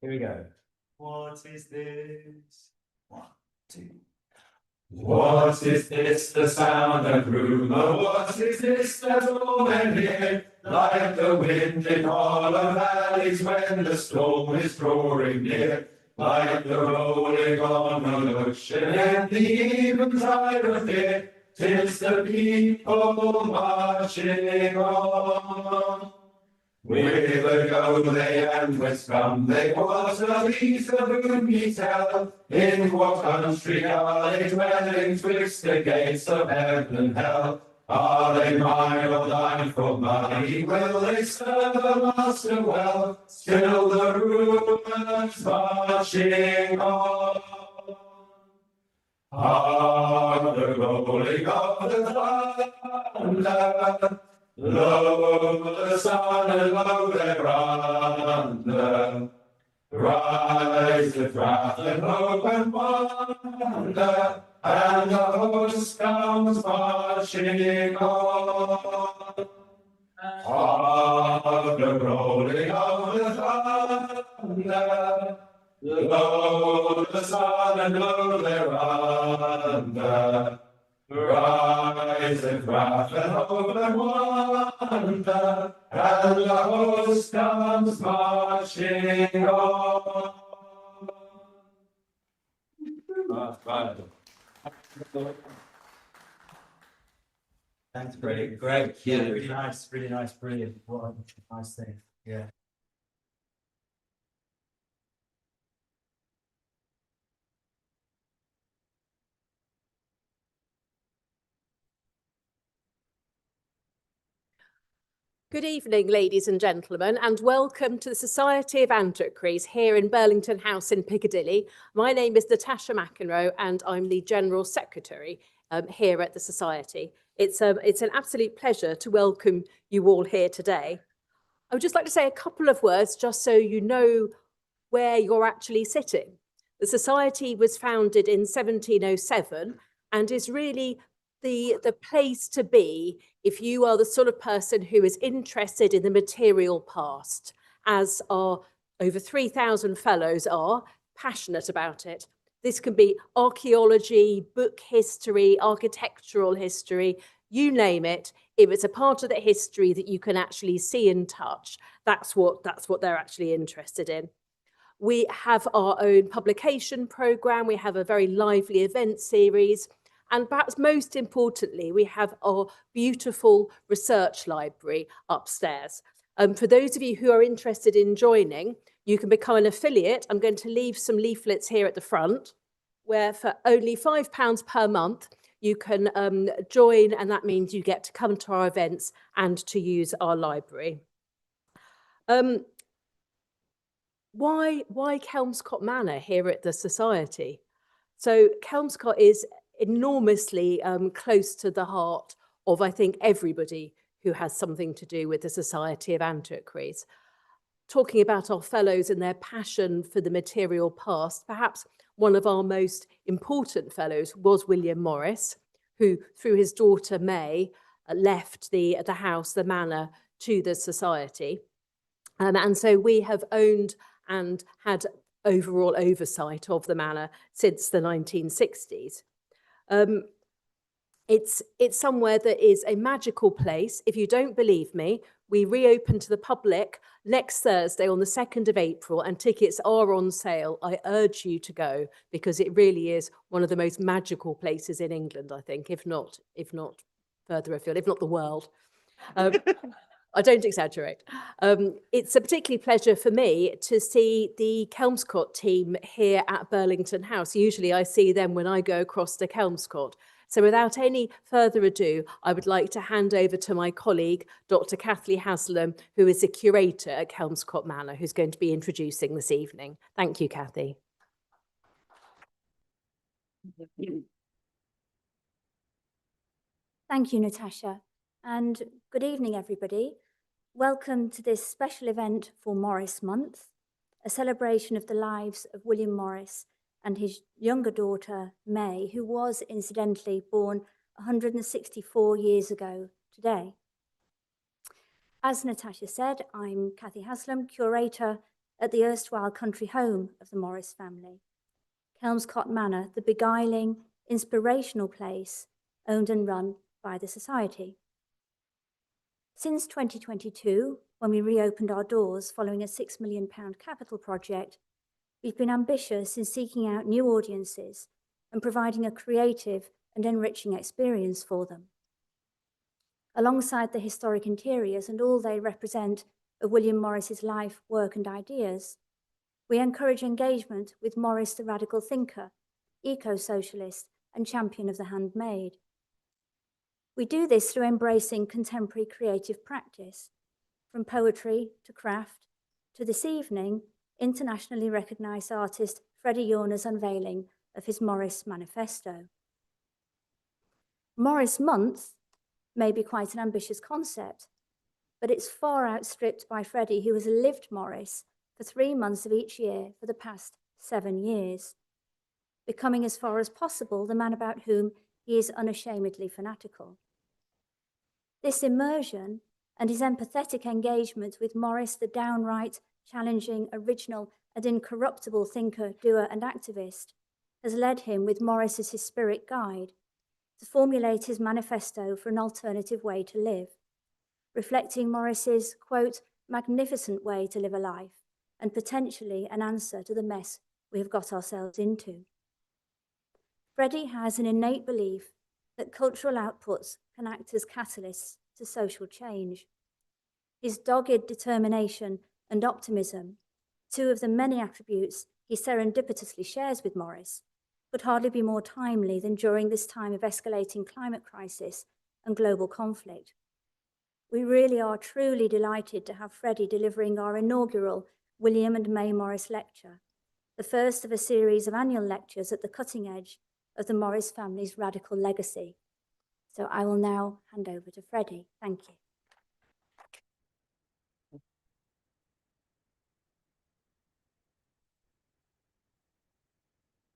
Here we go. What is this? 1, 2. What is this, the sound of rumour? What is this that all men hear? Like the wind in hollow valleys when the storm is drawing near. Like the rolling on of ocean in the eventide of fear. 'Tis the people marching on. Whither go they and whence come they? What are these of whom ye tell? In what country are they dwelling twixt the gates of heaven and hell? Are they mine or thine for money? Will they serve the master well? Still the rumours marching on. Hark the rolling of the thunder. Lo, the sun and lo, their under. Rise with wrath and hope and wonder, and the host comes marching on. Hark the rolling of the thunder. Lo, the sun and lo, their under. Rise in wrath and hope and wonder, and the host comes marching on. Thanks, Freddie. Great. Yeah, really nice, brilliant. What a nice thing. Yeah. Good evening, ladies and gentlemen, and welcome to the Society of Antiquaries here in Burlington House in Piccadilly. My name is Natasha McEnroe and I'm the General Secretary here at the Society. It's an absolute pleasure to welcome you all here today. I would just like to say a couple of words just so you know where you're actually sitting. The Society was founded in 1707 and is really the place to be if you are the sort of person who is interested in the material past, as our over 3,000 fellows are passionate about it. This can be archaeology, book history, architectural history, you name it. If it's a part of the history that you can actually see and touch, that's what they're actually interested in. We have our own publication programme. We have a very lively event series. And perhaps most importantly, we have our beautiful research library upstairs. For those of you who are interested in joining, you can become an affiliate. I'm going to leave some leaflets here at the front, where for only £5 per month, you can join, and that means you get to come to our events and to use our library. Why Kelmscott Manor here at the Society? So Kelmscott is enormously close to the heart of, I think, everybody who has something to do with the Society of Antiquaries. Talking about our fellows and their passion for the material past, perhaps one of our most important fellows was William Morris, who, through his daughter May, left the house, the manor, to the Society. And so we have owned and had overall oversight of the manor since the 1960s. It's somewhere that is a magical place. If you don't believe me, we reopen to the public next Thursday on the 2nd of April, and tickets are on sale. I urge you to go because it really is one of the most magical places in England, I think, if not further afield, if not the world. I don't exaggerate. It's a particular pleasure for me to see the Kelmscott team here at Burlington House. Usually I see them when I go across to Kelmscott. So without any further ado, I would like to hand over to my colleague, Dr. Kathleen Haslam, who is the curator at Kelmscott Manor, who's going to be introducing this evening. Thank you, Kathy. Thank you, Natasha. And good evening, everybody. Welcome to this special event for Morris Month, a celebration of the lives of William Morris and his younger daughter, May, who was incidentally born 164 years ago today. As Natasha said, I'm Kathy Haslam, curator at the erstwhile country home of the Morris family, Kelmscott Manor, the beguiling, inspirational place owned and run by the Society. Since 2022, when we reopened our doors following a £6 million capital project, we've been ambitious in seeking out new audiences and providing a creative and enriching experience for them. Alongside the historic interiors and all they represent of William Morris's life, work and ideas, we encourage engagement with Morris the radical thinker, eco-socialist and champion of the handmade. We do this through embracing contemporary creative practice, from poetry to craft, to this evening, internationally recognised artist Freddie Yauner's unveiling of his Morris Manifesto. Morris Month may be quite an ambitious concept, but it's far outstripped by Freddie, who has lived Morris for 3 months of each year for the past 7 years, becoming as far as possible the man about whom he is unashamedly fanatical. This immersion and his empathetic engagement with Morris, the downright, challenging, original and incorruptible thinker, doer and activist, has led him, with Morris as his spirit guide, to formulate his manifesto for an alternative way to live, reflecting Morris's, quote, magnificent way to live a life and potentially an answer to the mess we have got ourselves into. Freddie has an innate belief that cultural outputs can act as catalysts to social change. His dogged determination and optimism, two of the many attributes he serendipitously shares with Morris, could hardly be more timely than during this time of escalating climate crisis and global conflict. We really are truly delighted to have Freddie delivering our inaugural William and May Morris Lecture, the first of a series of annual lectures at the cutting edge of the Morris family's radical legacy. So I will now hand over to Freddie. Thank you.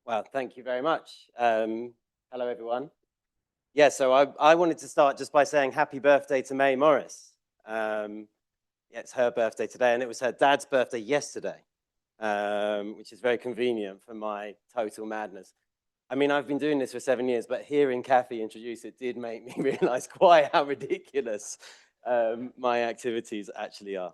Well, thank you very much. Hello, everyone. Yeah, so I wanted to start just by saying happy birthday to May Morris. Yeah, it's her birthday today, and it was her dad's birthday yesterday, which is very convenient for my total madness. I mean, I've been doing this for 7 years, but hearing Kathy introduce it did make me realize quite how ridiculous my activities actually are.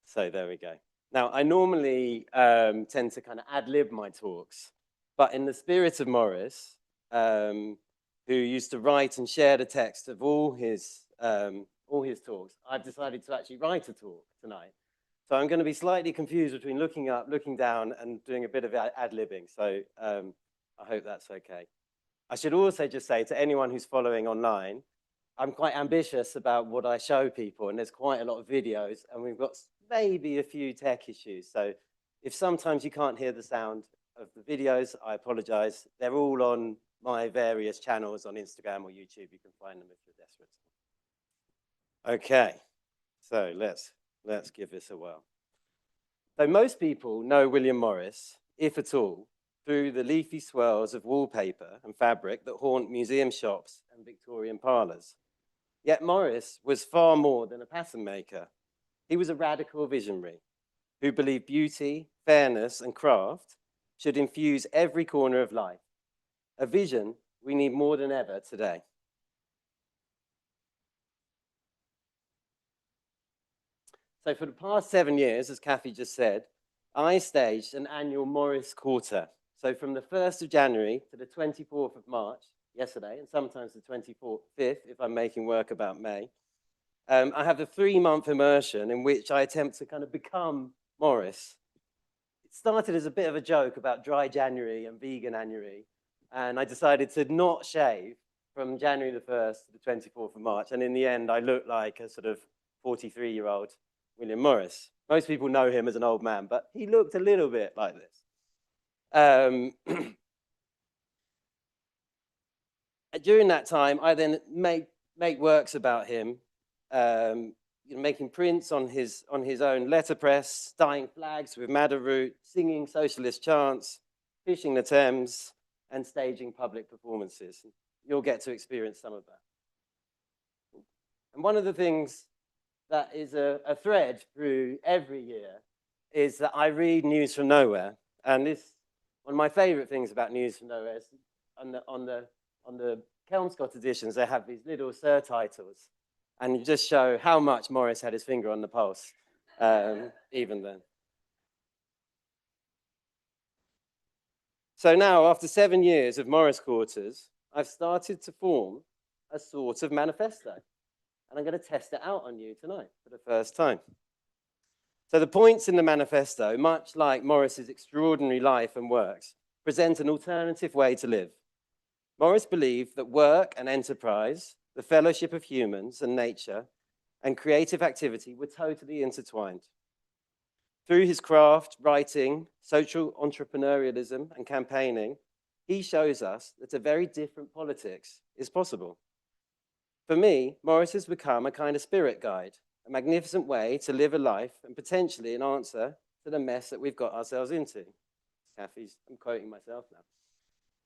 So there we go. Now, I normally tend to kind of ad-lib my talks, but in the spirit of Morris, who used to write and share the text of all his talks, I've decided to actually write a talk tonight. So I'm going to be slightly confused between looking up, looking down, and doing a bit of ad-libbing. So I hope that's okay. I should also just say to anyone who's following online, I'm quite ambitious about what I show people, and there's quite a lot of videos, and we've got maybe a few tech issues. So if sometimes you can't hear the sound of the videos, I apologize. They're all on my various channels on Instagram or YouTube. You can find them if you're desperate. Okay, so let's give this a whirl. So most people know William Morris, if at all, through the leafy swirls of wallpaper and fabric that haunt museum shops and Victorian parlours. Yet Morris was far more than a pattern maker. He was a radical visionary who believed beauty, fairness, and craft should infuse every corner of life, a vision we need more than ever today. So for the past 7 years, as Kathy just said, I staged an annual Morris Quarter. So from the 1st of January to the 24th of March, yesterday, and sometimes the 25th if I'm making work about May, I have a 3-month immersion in which I attempt to kind of become Morris. It started as a bit of a joke about dry January and vegan January, and I decided to not shave from January the 1st to the 24th of March, and in the end, I looked like a sort of 43-year-old William Morris. Most people know him as an old man, but he looked a little bit like this. During that time, I then make works about him, making prints on his own letterpress, dyeing flags with madder root, singing socialist chants, fishing the Thames, and staging public performances. You'll get to experience some of that. And one of the things that is a thread through every year is that I read news from nowhere, and this one of my favourite things about news from nowhere is on the Kelmscott editions they have these little surtitles, and you just show how much Morris had his finger on the pulse, even then. So now, after 7 years of Morris Quarters, I've started to form a sort of manifesto, and I'm going to test it out on you tonight for the first time. So the points in the manifesto, much like Morris's extraordinary life and works, present an alternative way to live. Morris believed that work and enterprise, the fellowship of humans and nature, and creative activity were totally intertwined. Through his craft, writing, social entrepreneurialism, and campaigning, he shows us that a very different politics is possible. For me, Morris has become a kind of spirit guide, a magnificent way to live a life and potentially an answer to the mess that we've got ourselves into. Kathy's, I'm quoting myself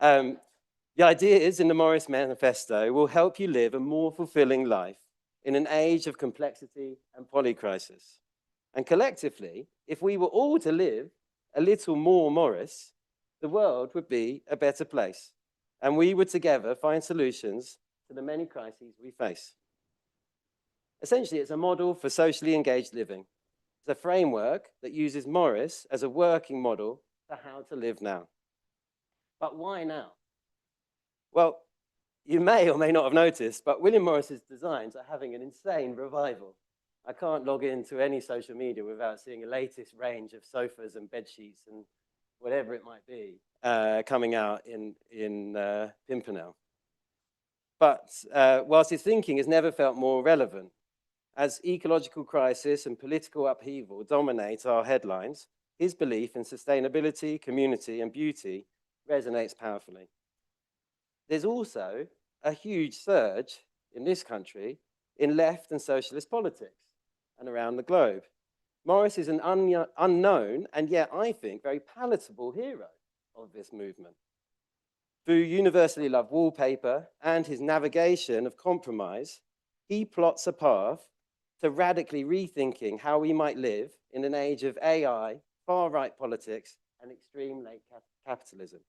now. The ideas in the Morris Manifesto will help you live a more fulfilling life in an age of complexity and polycrisis. And collectively, if we were all to live a little more Morris, the world would be a better place. And we would together find solutions to the many crises we face. Essentially, it's a model for socially engaged living. It's a framework that uses Morris as a working model for how to live now. But why now? Well, you may or may not have noticed, but William Morris's designs are having an insane revival. I can't log into any social media without seeing a latest range of sofas and bed sheets and whatever it might be coming out in Pimpernel. But whilst his thinking has never felt more relevant, as ecological crisis and political upheaval dominate our headlines, his belief in sustainability, community, and beauty resonates powerfully. There's also a huge surge in this country in left and socialist politics and around the globe. Morris is an unknown and yet, I think, very palatable hero of this movement. Through universally loved wallpaper and his navigation of compromise, he plots a path to radically rethinking how we might live in an age of AI, far-right politics, and extreme late capitalism.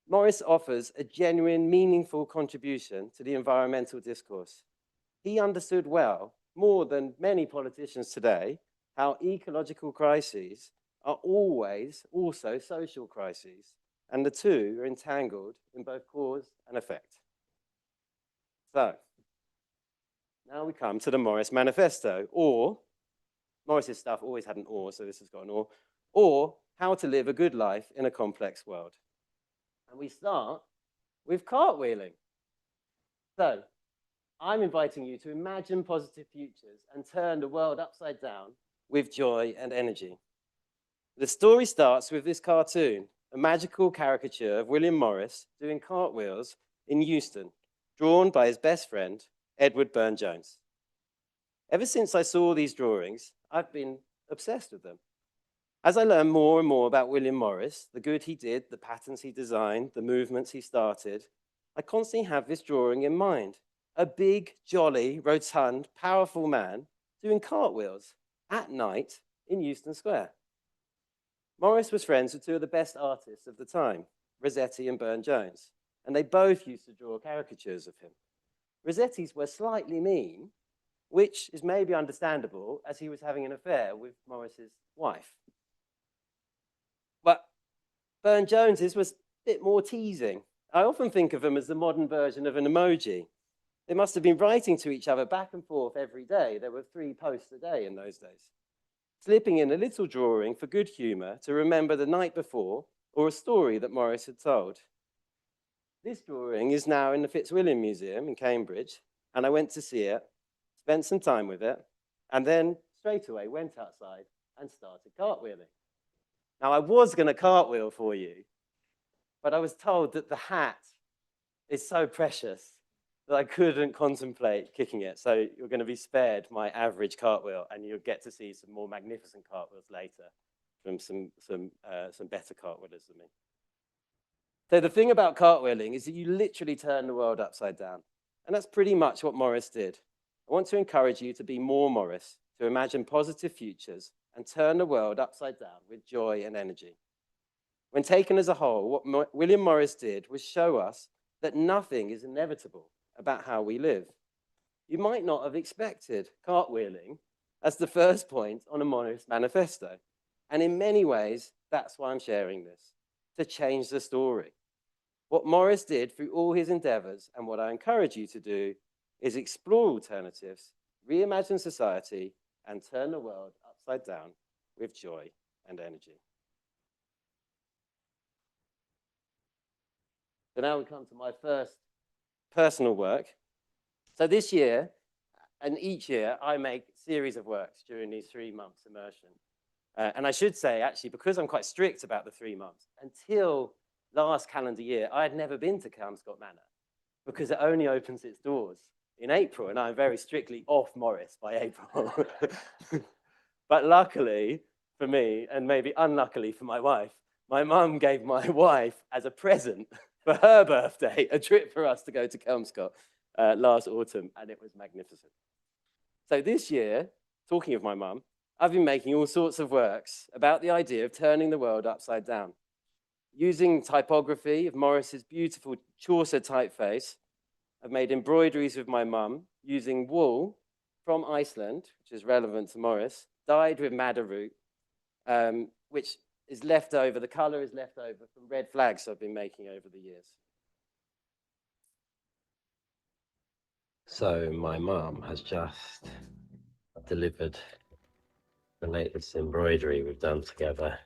Morris offers a genuine, meaningful contribution to the environmental discourse. He understood well, more than many politicians today, how ecological crises are always also social crises, and the two are entangled in both cause and effect. So, now we come to the Morris Manifesto, or, Morris's stuff always had an or, so this has got an or how to live a good life in a complex world. And we start with cartwheeling. So, I'm inviting you to imagine positive futures and turn the world upside down with joy and energy. The story starts with this cartoon, a magical caricature of William Morris doing cartwheels in Euston, drawn by his best friend, Edward Burne-Jones. Ever since I saw these drawings, I've been obsessed with them. As I learn more and more about William Morris, the good he did, the patterns he designed, the movements he started, I constantly have this drawing in mind. A big, jolly, rotund, powerful man doing cartwheels at night in Euston Square. Morris was friends with two of the best artists of the time, Rossetti and Burne-Jones, and they both used to draw caricatures of him. Rossetti's were slightly mean, which is maybe understandable as he was having an affair with Morris's wife. But Burne-Jones's was a bit more teasing. I often think of them as the modern version of an emoji. They must have been writing to each other back and forth every day. There were 3 posts a day in those days. Slipping in a little drawing for good humor to remember the night before or a story that Morris had told. This drawing is now in the Fitzwilliam Museum in Cambridge, and I went to see it, spent some time with it, and then straight away went outside and started cartwheeling. Now, I was going to cartwheel for you, but I was told that the hat is so precious that I couldn't contemplate kicking it. So you're going to be spared my average cartwheel, and you'll get to see some more magnificent cartwheels later from some better cartwheelers than me. So the thing about cartwheeling is that you literally turn the world upside down. And that's pretty much what Morris did. I want to encourage you to be more Morris, to imagine positive futures and turn the world upside down with joy and energy. When taken as a whole, what William Morris did was show us that nothing is inevitable about how we live. You might not have expected cartwheeling as the first point on a Morris Manifesto. And in many ways, that's why I'm sharing this, to change the story. What Morris did through all his endeavors, and what I encourage you to do, is explore alternatives, reimagine society, and turn the world upside down with joy and energy. So now we come to my first personal work. So this year, and each year, I make a series of works during these 3 months immersion. And I should say, actually, because I'm quite strict about the 3 months, until last calendar year, I had never been to Kelmscott Manor because it only opens its doors in April, and I'm very strictly off Morris by April. But luckily for me, and maybe unluckily for my wife, my mum gave my wife as a present for her birthday a trip for us to go to Kelmscott last autumn, and it was magnificent. So this year, talking of my mum, I've been making all sorts of works about the idea of turning the world upside down. Using typography of Morris's beautiful Chaucer typeface, I've made embroideries with my mum using wool from Iceland, which is relevant to Morris, dyed with madder root, which is left over, the color is left over from red flags I've been making over the years. So my mum has just delivered the latest embroidery we've done together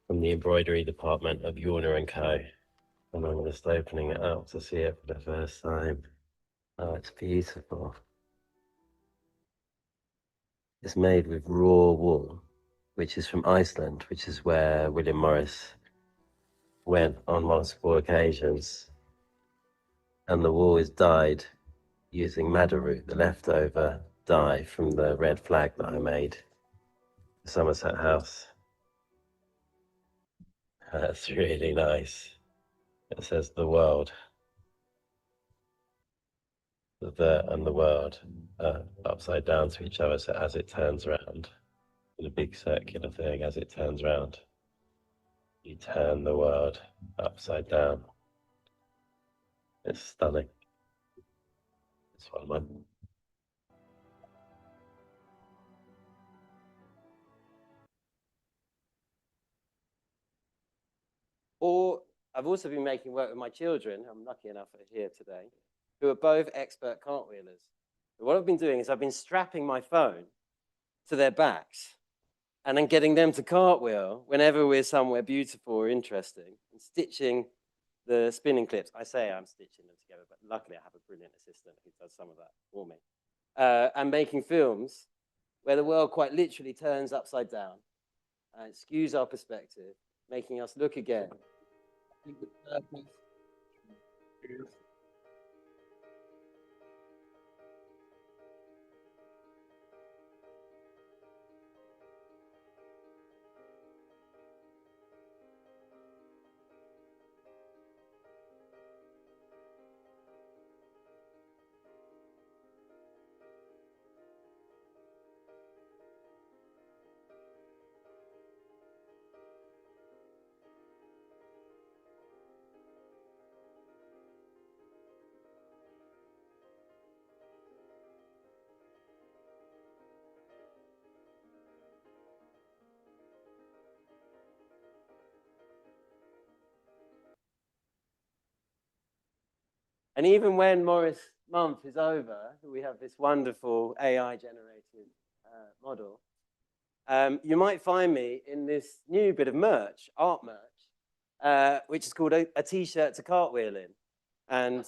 from the embroidery department of Yauner & Co. And I'm just opening it up to see it for the first time. Oh, it's beautiful. It's made with raw wool, which is from Iceland, which is where William Morris went on multiple occasions. And the wool is dyed using madder root, the leftover dye from the red flag that I made for Somerset House. That's really nice. It says the world. The and the world are upside down to each other, so as it turns around, in a big circular thing, as it turns around, you turn the world upside down. It's stunning. This one, man. Or I've also been making work with my children, I'm lucky enough they're here today, who are both expert cartwheelers. But what I've been doing is I've been strapping my phone to their backs and then getting them to cartwheel whenever we're somewhere beautiful or interesting, and stitching the spinning clips. I say I'm stitching them together, but luckily I have a brilliant assistant who does some of that for me. And making films where the world quite literally turns upside down and skews our perspective, making us look again. And even when Morris Month is over, we have this wonderful AI-generated model. You might find me in this new bit of merch, art merch, which is called a t-shirt to cartwheeling. And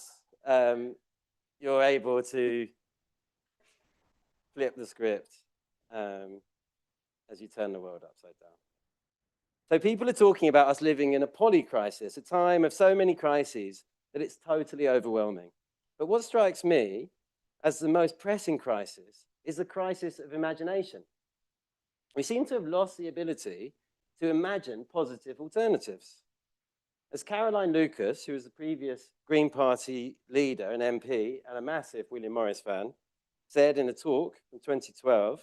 you're able to flip the script as you turn the world upside down. So people are talking about us living in a polycrisis, a time of so many crises that it's totally overwhelming. But what strikes me as the most pressing crisis is the crisis of imagination. We seem to have lost the ability to imagine positive alternatives. As Caroline Lucas, who was the previous Green Party leader, an MP, and a massive William Morris fan, said in a talk in 2012,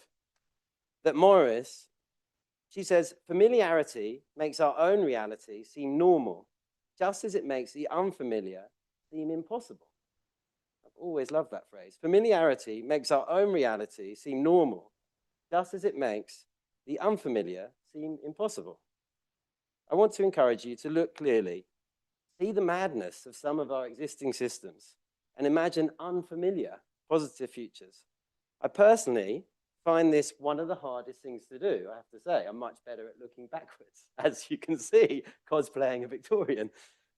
that Morris, she says, familiarity makes our own reality seem normal, just as it makes the unfamiliar seem impossible. I've always loved that phrase. Familiarity makes our own reality seem normal, just as it makes the unfamiliar seem impossible. I want to encourage you to look clearly, see the madness of some of our existing systems, and imagine unfamiliar, positive futures. I personally find this one of the hardest things to do, I have to say. I'm much better at looking backwards, as you can see, cosplaying a Victorian.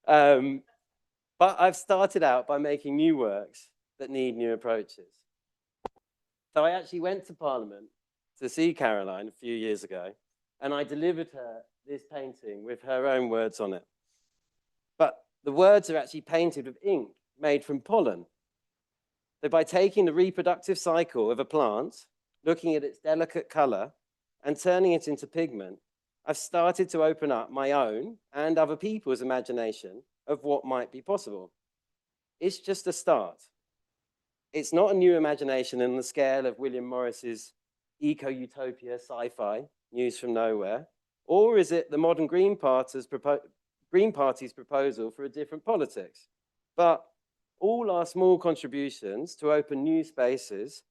But I've started out by making new works that need new approaches. So I actually went to Parliament to see Caroline a few years ago, and I delivered her this painting with her own words on it. But the words are actually painted with ink made from pollen. So by taking the reproductive cycle of a plant, looking at its delicate color, and turning it into pigment, I've started to open up my own and other people's imagination of what might be possible. It's just a start. It's not a new imagination in the scale of William Morris's eco-utopia sci-fi, news from nowhere, or is it the modern Green Party's proposal for a different politics? But all our small contributions to open new spaces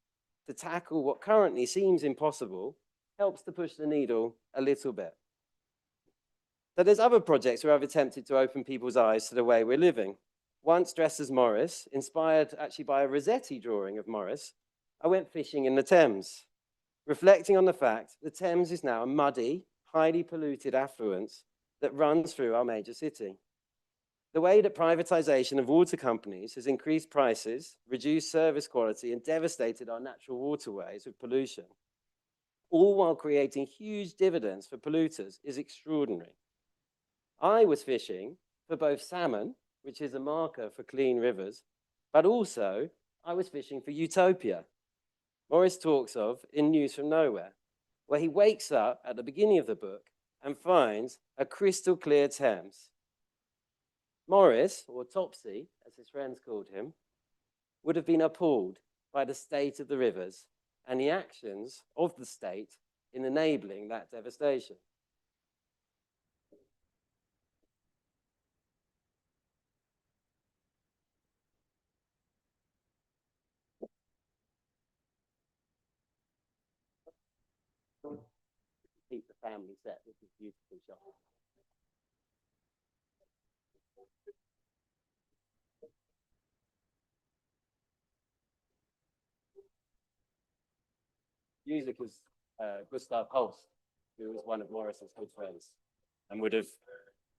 to tackle what currently seems impossible helps to push the needle a little bit. So there's other projects where I've attempted to open people's eyes to the way we're living. Once dressed as Morris, inspired actually by a Rossetti drawing of Morris, I went fishing in the Thames, reflecting on the fact the Thames is now a muddy, highly polluted affluence that runs through our major city. The way that privatization of water companies has increased prices, reduced service quality, and devastated our natural waterways with pollution, all while creating huge dividends for polluters, is extraordinary. I was fishing for both salmon, which is a marker for clean rivers, but also I was fishing for utopia. Morris talks of in News from Nowhere, where he wakes up at the beginning of the book and finds a crystal clear Thames. Morris, or Topsy, as his friends called him, would have been appalled by the state of the rivers and the actions of the state in enabling that devastation. Keep the family set with this beautiful shot. Music was Gustav Holst, who was one of Morris's good friends, and would have.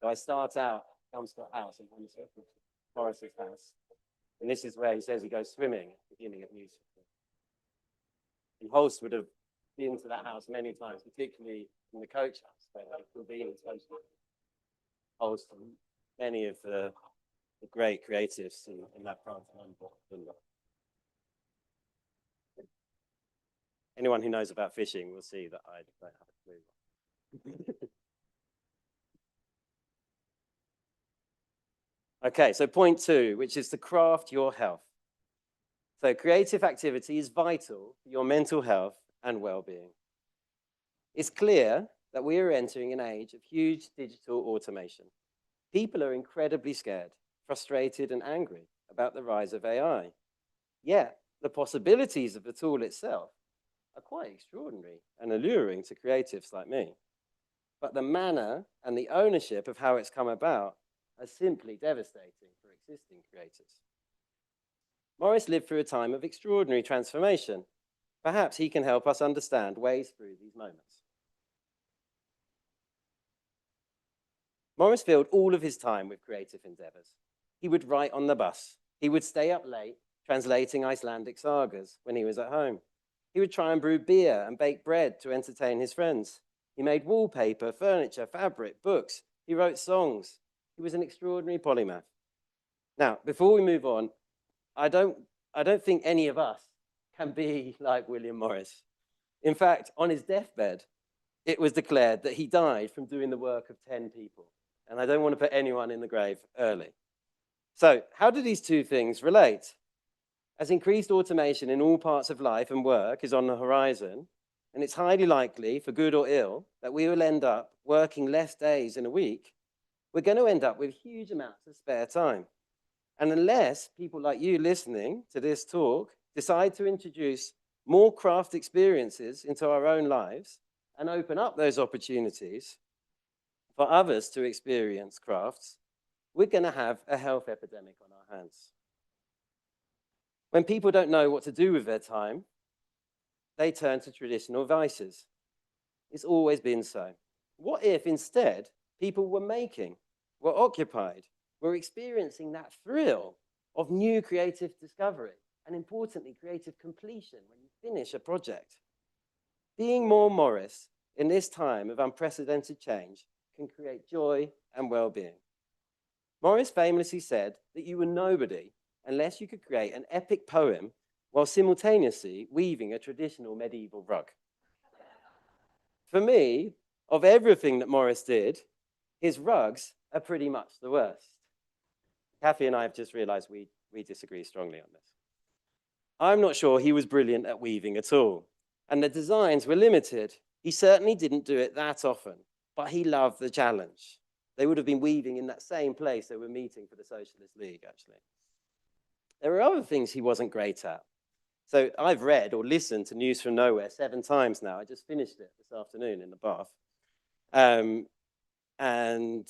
So I start out, comes to a house in Morris's house, and this is where he says he goes swimming at the beginning of music. And Holst would have been to that house many times, particularly in the coach house, where they've been Holst and many of the great creatives in that part of London. Anyone who knows about fishing will see that I don't have a clue. Okay, so point 2, which is to craft your health. So creative activity is vital for your mental health and well-being. It's clear that we are entering an age of huge digital automation. People are incredibly scared, frustrated, and angry about the rise of AI. Yet, the possibilities of the tool itself are quite extraordinary and alluring to creatives like me. But the manner and the ownership of how it's come about are simply devastating for existing creators. Morris lived through a time of extraordinary transformation. Perhaps he can help us understand ways through these moments. Morris filled all of his time with creative endeavors. He would write on the bus. He would stay up late translating Icelandic sagas when he was at home. He would try and brew beer and bake bread to entertain his friends. He made wallpaper, furniture, fabric, books. He wrote songs. He was an extraordinary polymath. Now, before we move on, I don't think any of us can be like William Morris. In fact, on his deathbed, it was declared that he died from doing the work of 10 people. And I don't want to put anyone in the grave early. So how do these two things relate? As increased automation in all parts of life and work is on the horizon, and it's highly likely, for good or ill, that we will end up working less days in a week, we're going to end up with huge amounts of spare time. And unless people like you listening to this talk decide to introduce more craft experiences into our own lives and open up those opportunities for others to experience crafts, we're going to have a health epidemic on our hands. When people don't know what to do with their time, they turn to traditional vices. It's always been so. What if instead people were making, were occupied, were experiencing that thrill of new creative discovery and, importantly, creative completion when you finish a project? Being more Morris in this time of unprecedented change can create joy and well-being. Morris famously said that you were nobody unless you could create an epic poem while simultaneously weaving a traditional medieval rug. For me, of everything that Morris did, his rugs are pretty much the worst. Kathy and I have just realized we disagree strongly on this. I'm not sure he was brilliant at weaving at all, and the designs were limited. He certainly didn't do it that often, but he loved the challenge. They would have been weaving in that same place they were meeting for the Socialist League, actually. There are other things he wasn't great at. So I've read or listened to News from Nowhere 7 times now. I just finished it this afternoon in the bath. And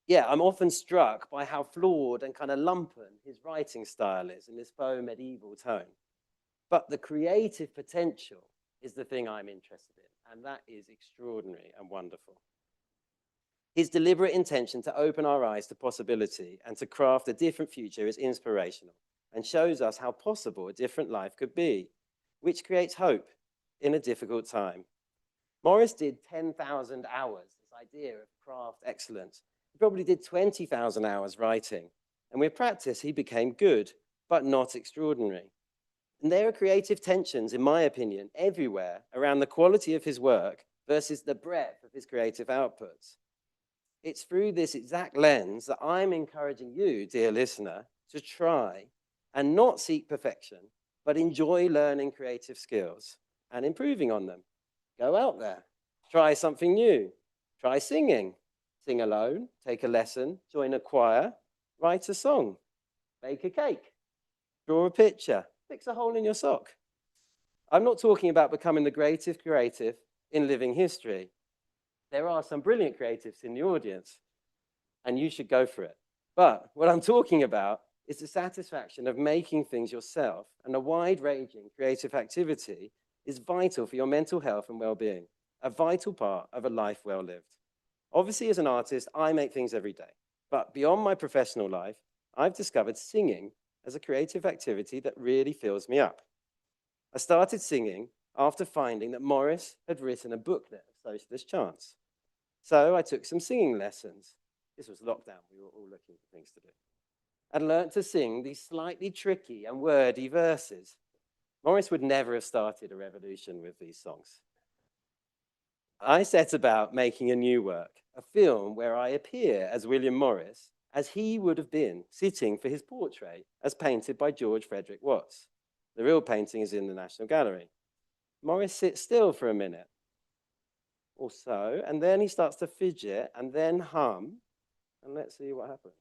yeah, I'm often struck by how flawed and kind of lumpen his writing style is in this faux medieval tone. But the creative potential is the thing I'm interested in, and that is extraordinary and wonderful. His deliberate intention to open our eyes to possibility and to craft a different future is inspirational and shows us how possible a different life could be, which creates hope in a difficult time. Morris did 10,000 hours, this idea of craft excellence. He probably did 20,000 hours writing, and with practice, he became good, but not extraordinary. And there are creative tensions, in my opinion, everywhere around the quality of his work versus the breadth of his creative outputs. It's through this exact lens that I'm encouraging you, dear listener, to try and not seek perfection, but enjoy learning creative skills and improving on them. Go out there, try something new, try singing, sing alone, take a lesson, join a choir, write a song, bake a cake, draw a picture, fix a hole in your sock. I'm not talking about becoming the greatest creative in living history. There are some brilliant creatives in the audience, and you should go for it. But what I'm talking about is the satisfaction of making things yourself, and a wide-ranging creative activity is vital for your mental health and well-being, a vital part of a life well lived. Obviously, as an artist, I make things every day, but beyond my professional life, I've discovered singing as a creative activity that really fills me up. I started singing after finding that Morris had written a booklet of socialist chants. So I took some singing lessons. This was lockdown, we were all looking for things to do. And learnt to sing these slightly tricky and wordy verses. Morris would never have started a revolution with these songs. I set about making a new work, a film where I appear as William Morris, as he would have been sitting for his portrait as painted by George Frederick Watts. The real painting is in the National Gallery. Morris sits still for a minute or so, and then he starts to fidget and then hum, and let's see what happens.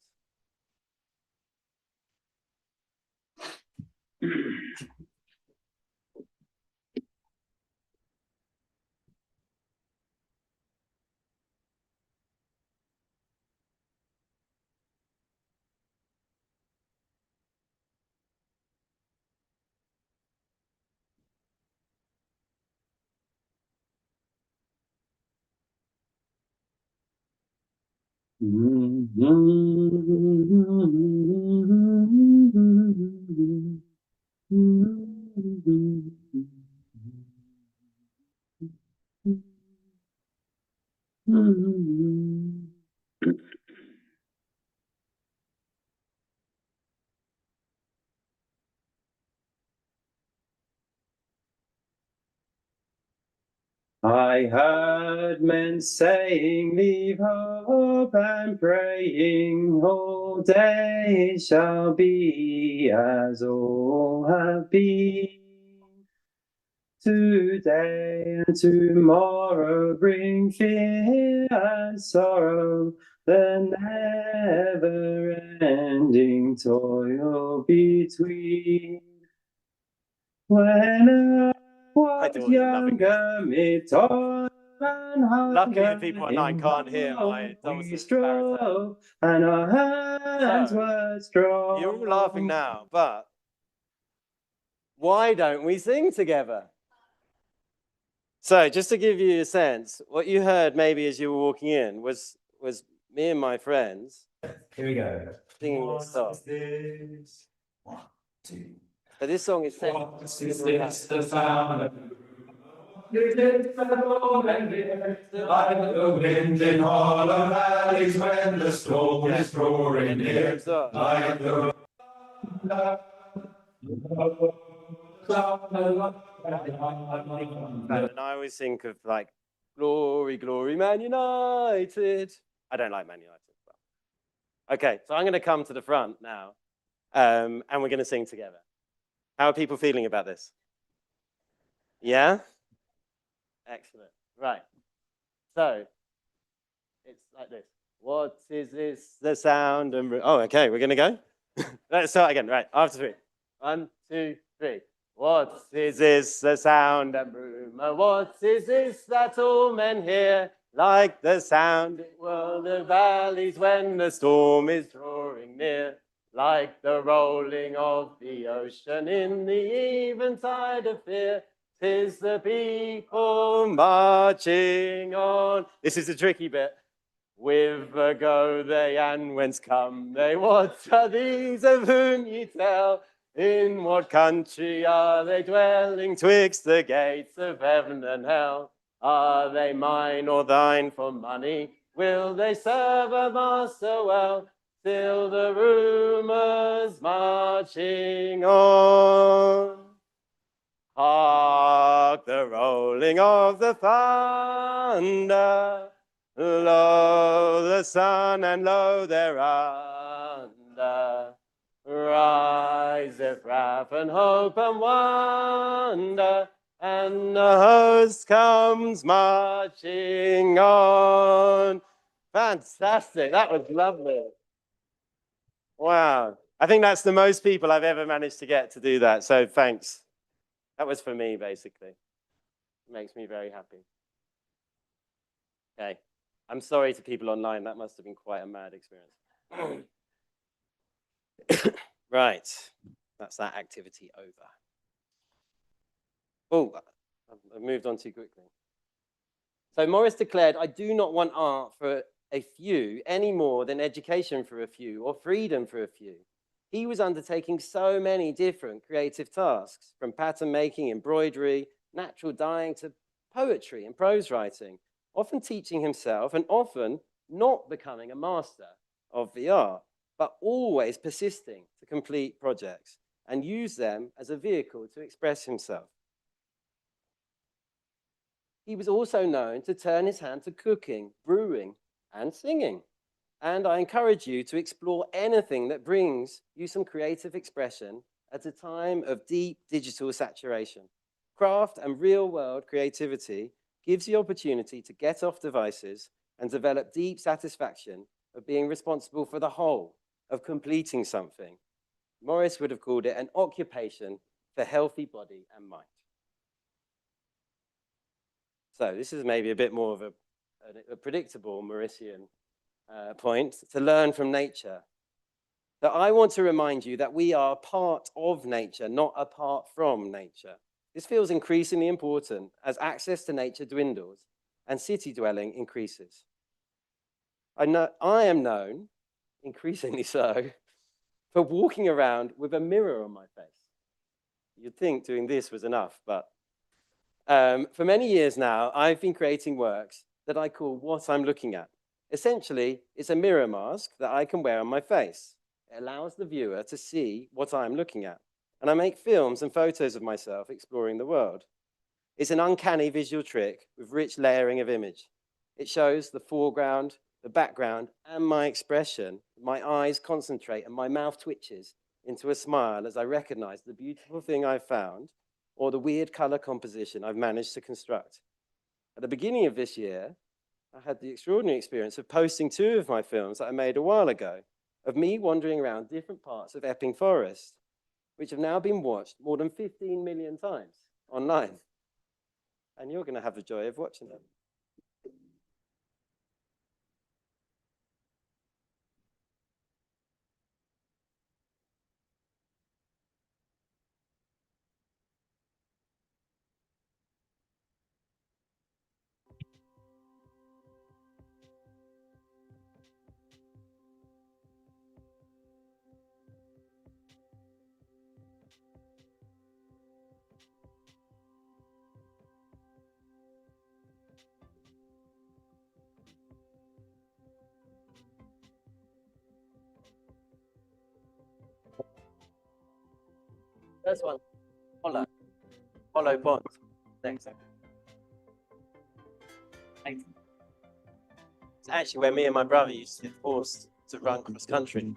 I heard men saying, leave hope and praying, all days shall be as all have been. Today and tomorrow bring fear and sorrow, the never-ending toil between. When I was younger, mid toil and hunger, Luckily, the people online can't hear my we dulcet strove, and our hands So, were strong. You're all laughing now, but why don't we sing together? So, just to give you a sense, what you heard maybe as you were walking in was me and my friends Here we go. singing this song. What is this? 1, 2. So this song is set. What is this, the sound of it is the rolling here, like the wind in hollow valleys when the storm is roaring near, like the And I always think of like, glory, glory, Man United. I don't like Man United. Okay, so I'm going to come to the front now, and we're going to sing together. How are people feeling about this? Yeah? Excellent. Right. So, it's like this. What is this? The sound and... Oh, okay, we're going to go? Let's start again. Right, after 3. 1, 2, 3. What is this? The sound and rumor. What is this that all men hear? Like the sound in whirl of valleys when the storm is drawing near. Like the rolling of the ocean in the eventide of fear. 'Tis the people marching on. This is the tricky bit. Whither go they and whence come they? What are these of whom ye tell? In what country are they dwelling? Twixt the gates of heaven and hell. Are they mine or thine for money? Will they serve a master well? Till the rumors marching on. Hark the rolling of the thunder. Lo, the sun, and lo, thereunder. Riseth wrath and hope and wonder, and the host comes marching on. Fantastic, that was lovely. Wow, I think that's the most people I've ever managed to get to do that, so thanks. That was for me, basically. It makes me very happy. Okay, I'm sorry to people online, that must have been quite a mad experience. Right, that's that activity over. Oh, I've moved on too quickly. So Morris declared, I do not want art for a few any more than education for a few or freedom for a few. He was undertaking so many different creative tasks, from pattern making, embroidery, natural dyeing to poetry and prose writing, often teaching himself and often not becoming a master of the art, but always persisting to complete projects and use them as a vehicle to express himself. He was also known to turn his hand to cooking, brewing, and singing. And I encourage you to explore anything that brings you some creative expression at a time of deep digital saturation. Craft and real-world creativity gives the opportunity to get off devices and develop deep satisfaction of being responsible for the whole, of completing something. Morris would have called it an occupation for healthy body and mind. So this is maybe a bit more of a predictable Morrisian point, to learn from nature. So I want to remind you that we are part of nature, not apart from nature. This feels increasingly important as access to nature dwindles and city dwelling increases. I am known, increasingly so, for walking around with a mirror on my face. You'd think doing this was enough, but for many years now, I've been creating works that I call What I'm Looking At. Essentially, it's a mirror mask that I can wear on my face. It allows the viewer to see what I'm looking at. And I make films and photos of myself exploring the world. It's an uncanny visual trick with rich layering of image. It shows the foreground, the background, and my expression. My eyes concentrate and my mouth twitches into a smile as I recognize the beautiful thing I've found or the weird color composition I've managed to construct. At the beginning of this year, I had the extraordinary experience of posting 2 of my films that I made a while ago, of me wandering around different parts of Epping Forest, which have now been watched more than 15 million times online. And you're going to have the joy of watching them. First one, hollow pond. Thanks. It's actually where me and my brother used to get forced to run cross country.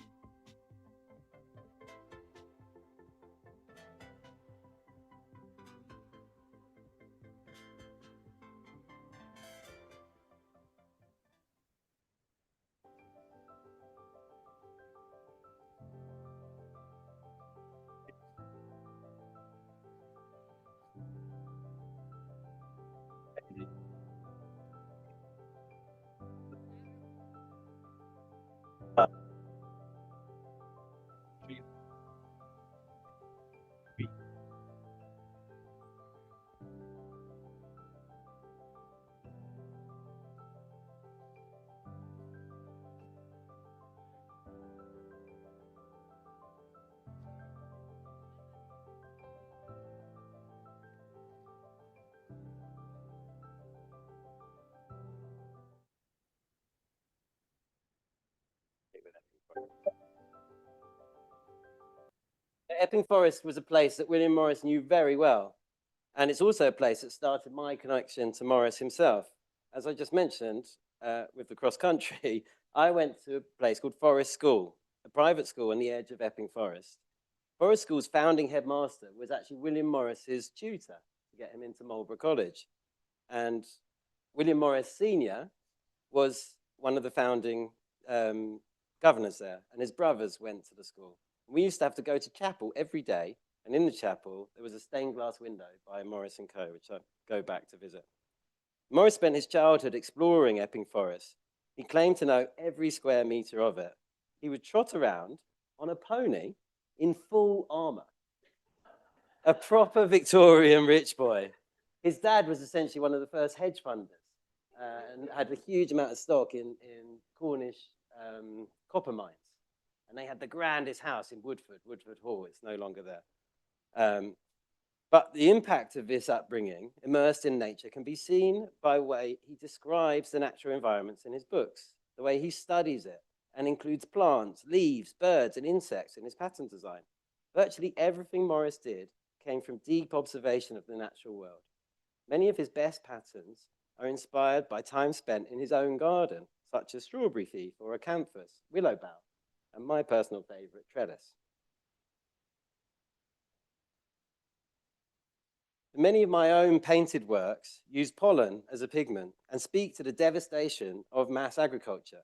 Epping Forest was a place that William Morris knew very well. And it's also a place that started my connection to Morris himself. As I just mentioned, with the cross country, I went to a place called Forest School, a private school on the edge of Epping Forest. Forest School's founding headmaster was actually William Morris's tutor to get him into Marlborough College. And William Morris Sr. was one of the founding governors there, and his brothers went to the school. We used to have to go to chapel every day, and in the chapel, there was a stained glass window by Morris & Co., which I go back to visit. Morris spent his childhood exploring Epping Forest. He claimed to know every square meter of it. He would trot around on a pony in full armor, a proper Victorian rich boy. His dad was essentially one of the first hedge funders and had a huge amount of stock in Cornish copper mines. And they had the grandest house in Woodford Hall. It's no longer there. But the impact of this upbringing, immersed in nature, can be seen by the way he describes the natural environments in his books, the way he studies it, and includes plants, leaves, birds, and insects in his pattern design. Virtually everything Morris did came from deep observation of the natural world. Many of his best patterns are inspired by time spent in his own garden, such as Strawberry Thief or Acanthus, Willow Bough, and my personal favorite, Trellis. Many of my own painted works use pollen as a pigment and speak to the devastation of mass agriculture.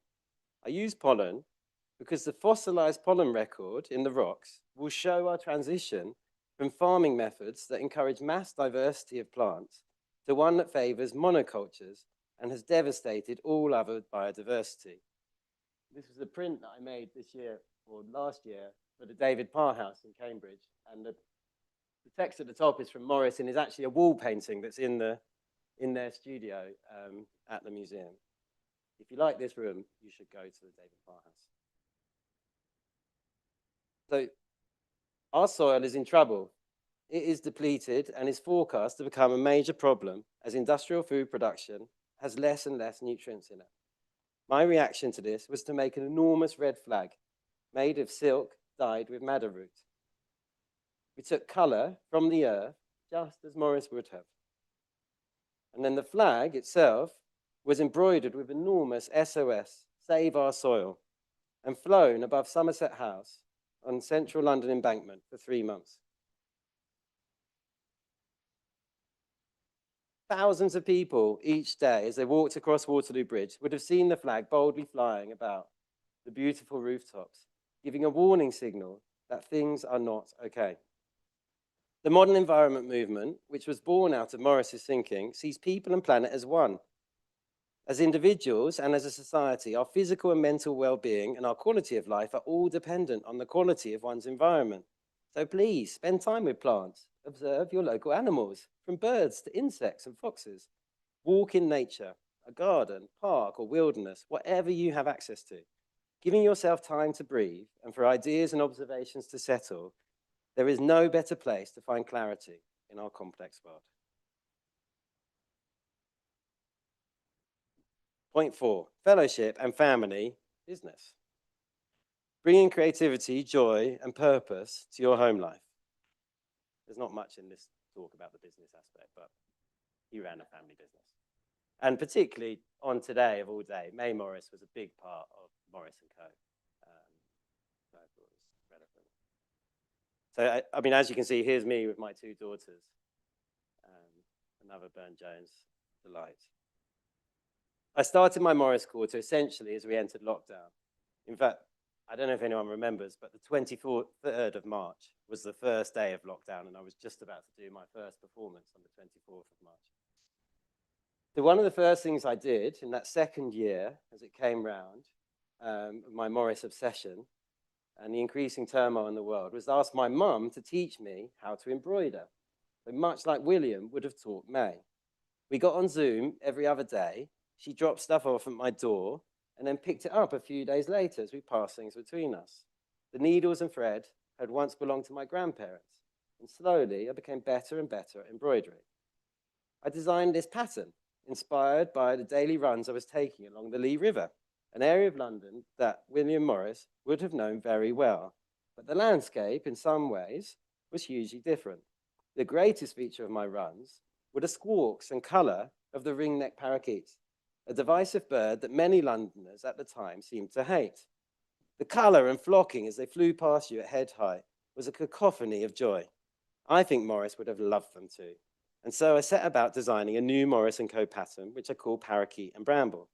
I use pollen because the fossilized pollen record in the rocks will show our transition from farming methods that encourage mass diversity of plants to one that favors monocultures and has devastated all other biodiversity. This was a print that I made this year or last year for the David Parr House in Cambridge, and the text at the top is from Morris and is actually a wall painting that's in their studio at the museum. If you like this room, you should go to the David Parr House. So our soil is in trouble. It is depleted and is forecast to become a major problem as industrial food production has less and less nutrients in it. My reaction to this was to make an enormous red flag made of silk dyed with madder root. We took color from the earth, just as Morris would have. And then the flag itself was embroidered with enormous SOS, Save Our Soil, and flown above Somerset House on central London embankment for 3 months. Thousands of people each day as they walked across Waterloo Bridge would have seen the flag boldly flying about the beautiful rooftops, giving a warning signal that things are not okay. The modern environment movement, which was born out of Morris's thinking, sees people and planet as one. As individuals and as a society, our physical and mental well-being and our quality of life are all dependent on the quality of one's environment. So please spend time with plants, observe your local animals, from birds to insects and foxes. Walk in nature, a garden, park or wilderness, whatever you have access to. Giving yourself time to breathe and for ideas and observations to settle, there is no better place to find clarity in our complex world. Point 4, fellowship and family business. Bringing creativity, joy, and purpose to your home life. There's not much in this talk about the business aspect, but he ran a family business. And particularly on today of all day, May Morris was a big part of Morris & Co. So I thought it was relevant. So, I mean, as you can see, here's me with my 2 daughters. Another Burne-Jones delight. I started my Morris Quarter essentially as we entered lockdown. In fact, I don't know if anyone remembers, but the 23rd of March was the first day of lockdown, and I was just about to do my first performance on the 24th of March. So one of the first things I did in that second year, as it came round, my Morris obsession and the increasing turmoil in the world, was to ask my mum to teach me how to embroider, so much like William would have taught May. We got on Zoom every other day. She dropped stuff off at my door and then picked it up a few days later as we passed things between us. The needles and thread had once belonged to my grandparents, and slowly I became better and better at embroidery. I designed this pattern, inspired by the daily runs I was taking along the Lee River, an area of London that William Morris would have known very well. But the landscape, in some ways, was hugely different. The greatest feature of my runs were the squawks and colour of the ringneck parakeet, a divisive bird that many Londoners at the time seemed to hate. The colour and flocking as they flew past you at head height was a cacophony of joy. I think Morris would have loved them too. And so I set about designing a new Morris & Co. pattern, which I call Parakeet and Bramble.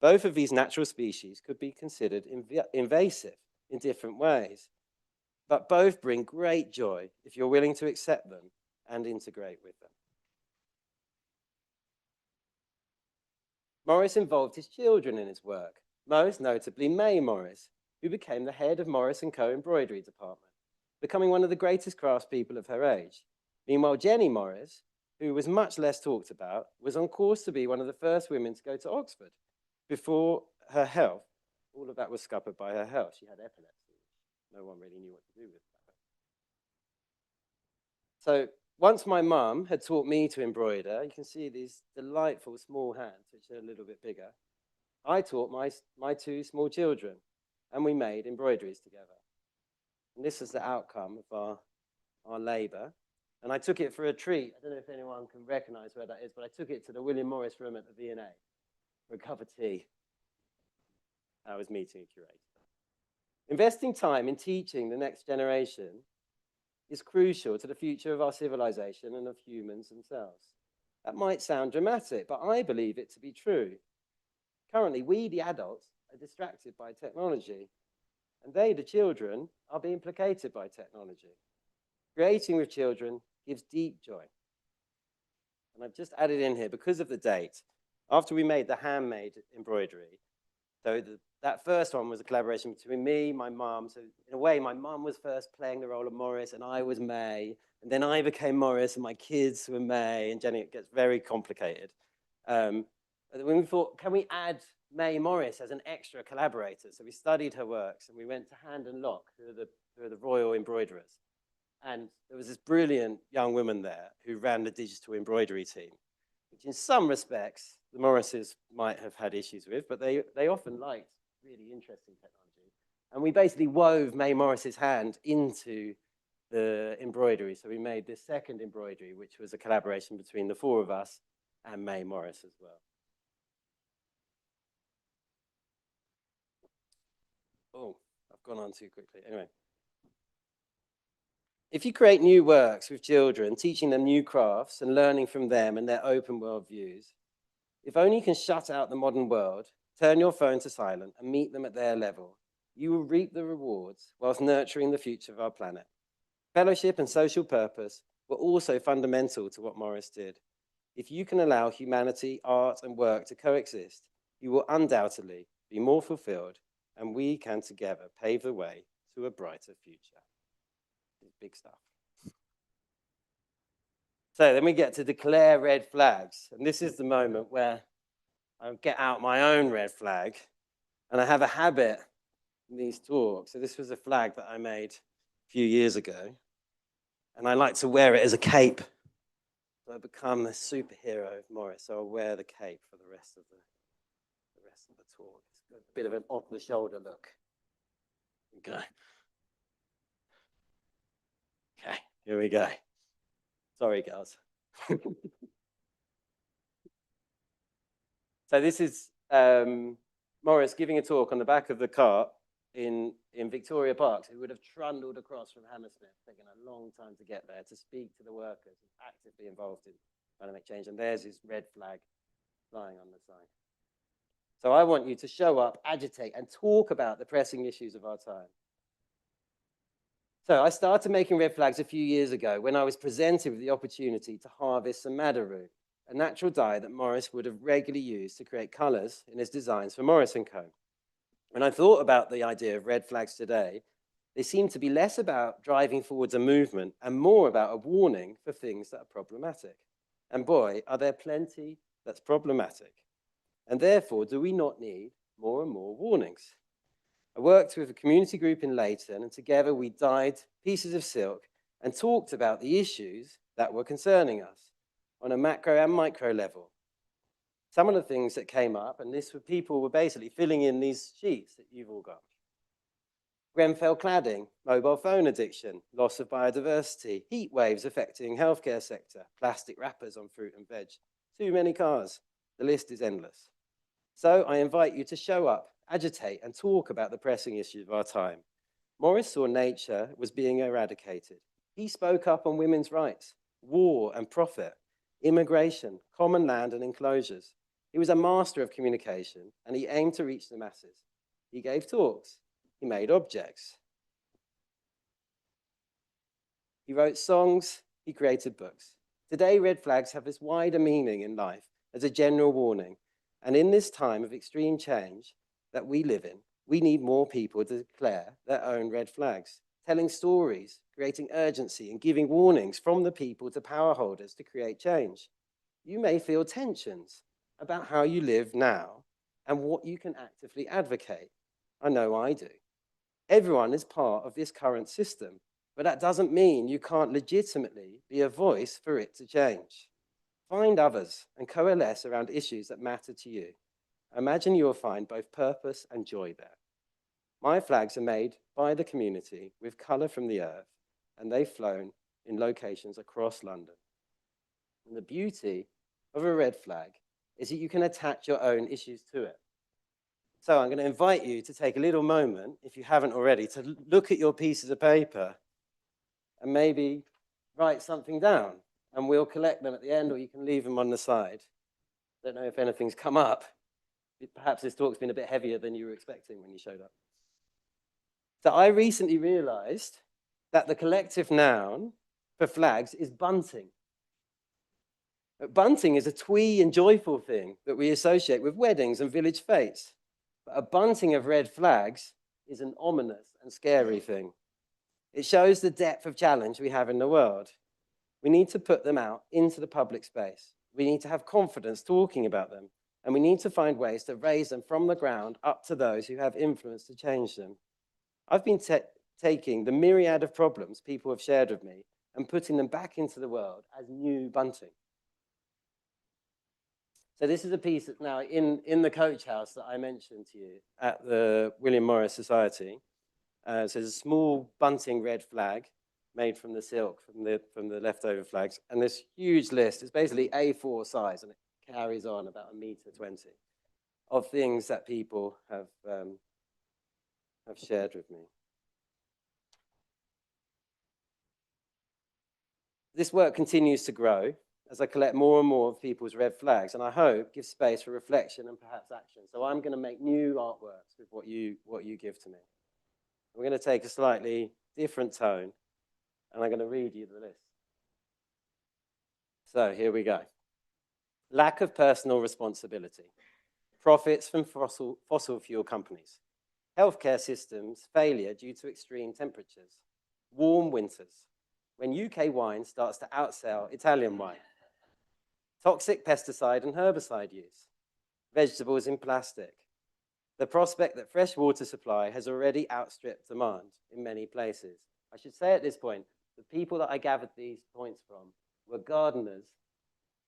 Both of these natural species could be considered invasive in different ways, but both bring great joy if you're willing to accept them and integrate with them. Morris involved his children in his work, most notably May Morris, who became the head of Morris & Co. embroidery department, becoming one of the greatest craftspeople of her age. Meanwhile, Jenny Morris, who was much less talked about, was on course to be one of the first women to go to Oxford. Before her health, all of that was scuppered by her health. She had epilepsy. No one really knew what to do with that. So once my mum had taught me to embroider, you can see these delightful small hands, which are a little bit bigger. I taught my 2 small children, and we made embroideries together. And this is the outcome of our labour. And I took it for a treat. I don't know if anyone can recognize where that is, but I took it to the William Morris room at the V&A for a cup of tea. I was meeting a curator. Investing time in teaching the next generation is crucial to the future of our civilization and of humans themselves. That might sound dramatic, but I believe it to be true. Currently, we, the adults, are distracted by technology, and they, the children, are being placated by technology. Creating with children gives deep joy. And I've just added in here, because of the date, after we made the handmade embroidery, so that first one was a collaboration between me, my mum. So in a way, my mum was first playing the role of Morris, and I was May. And then I became Morris, and my kids were May. And Jenny, it gets very complicated. When we thought, can we add May Morris as an extra collaborator? So we studied her works, and we went to Hand and Lock, who are the royal embroiderers. And there was this brilliant young woman there who ran the digital embroidery team, which in some respects, the Morrises might have had issues with, but they often liked really interesting technology. And we basically wove May Morris's hand into the embroidery. So we made this second embroidery, which was a collaboration between the 4 of us and May Morris as well. Oh, I've gone on too quickly. Anyway. If you create new works with children, teaching them new crafts and learning from them and their open world views, if only you can shut out the modern world, turn your phone to silent and meet them at their level, you will reap the rewards whilst nurturing the future of our planet. Fellowship and social purpose were also fundamental to what Morris did. If you can allow humanity, art, and work to coexist, you will undoubtedly be more fulfilled, and we can together pave the way to a brighter future. It's big stuff. So then we get to declare red flags, and this is the moment where I get out my own red flag, and I have a habit in these talks. So this was a flag that I made a few years ago, and I like to wear it as a cape. So I become a superhero of Morris, so I'll wear the cape for the rest of the talk. It's a bit of an off-the-shoulder look. Okay. Okay, here we go. Sorry, girls. So this is Morris giving a talk on the back of the cart in Victoria Park. So he would have trundled across from Hammersmith, taking a long time to get there to speak to the workers actively involved in trying to make change. And there's his red flag flying on the side. So I want you to show up, agitate, and talk about the pressing issues of our time. So I started making red flags a few years ago when I was presented with the opportunity to harvest some madder root, a natural dye that Morris would have regularly used to create colours in his designs for Morris & Co. When I thought about the idea of red flags today, they seem to be less about driving forwards a movement and more about a warning for things that are problematic. And boy, are there plenty that's problematic. And therefore, do we not need more and more warnings? I worked with a community group in Leighton, and together we dyed pieces of silk and talked about the issues that were concerning us on a macro and micro level. Some of the things that came up, and people were basically filling in these sheets that you've all got. Grenfell cladding, mobile phone addiction, loss of biodiversity, heat waves affecting healthcare sector, plastic wrappers on fruit and veg, too many cars. The list is endless. So I invite you to show up, agitate, and talk about the pressing issues of our time. Morris saw nature was being eradicated. He spoke up on women's rights, war and profit, immigration, common land and enclosures. He was a master of communication, and he aimed to reach the masses. He gave talks. He made objects. He wrote songs. He created books. Today, red flags have this wider meaning in life as a general warning. And in this time of extreme change that we live in, we need more people to declare their own red flags, telling stories, creating urgency, and giving warnings from the people to power holders to create change. You may feel tensions about how you live now and what you can actively advocate. I know I do. Everyone is part of this current system, but that doesn't mean you can't legitimately be a voice for it to change. Find others and coalesce around issues that matter to you. Imagine you will find both purpose and joy there. My flags are made by the community with colour from the earth, and they've flown in locations across London. And the beauty of a red flag is that you can attach your own issues to it. So I'm going to invite you to take a little moment, if you haven't already, to look at your pieces of paper and maybe write something down. And we'll collect them at the end, or you can leave them on the side. Don't know if anything's come up. Perhaps this talk's been a bit heavier than you were expecting when you showed up. So I recently realized that the collective noun for flags is bunting. Bunting is a twee and joyful thing that we associate with weddings and village fetes. But a bunting of red flags is an ominous and scary thing. It shows the depth of challenge we have in the world. We need to put them out into the public space. We need to have confidence talking about them, and we need to find ways to raise them from the ground up to those who have influence to change them. I've been taking the myriad of problems people have shared with me and putting them back into the world as new bunting. So this is a piece that's now in the coach house that I mentioned to you at the William Morris Society. So there's a small bunting red flag made from the silk, from the leftover flags. And this huge list is basically A4 size, and it carries on about 1.20 meters of things that people have shared with me. This work continues to grow as I collect more and more of people's red flags, and I hope give space for reflection and perhaps action. So I'm going to make new artworks with what you give to me. We're going to take a slightly different tone, and I'm going to read you the list. So here we go. Lack of personal responsibility. Profits from fossil fuel companies. Healthcare systems failure due to extreme temperatures. Warm winters. When UK wine starts to outsell Italian wine. Toxic pesticide and herbicide use. Vegetables in plastic. The prospect that fresh water supply has already outstripped demand in many places. I should say at this point, the people that I gathered these points from were gardeners,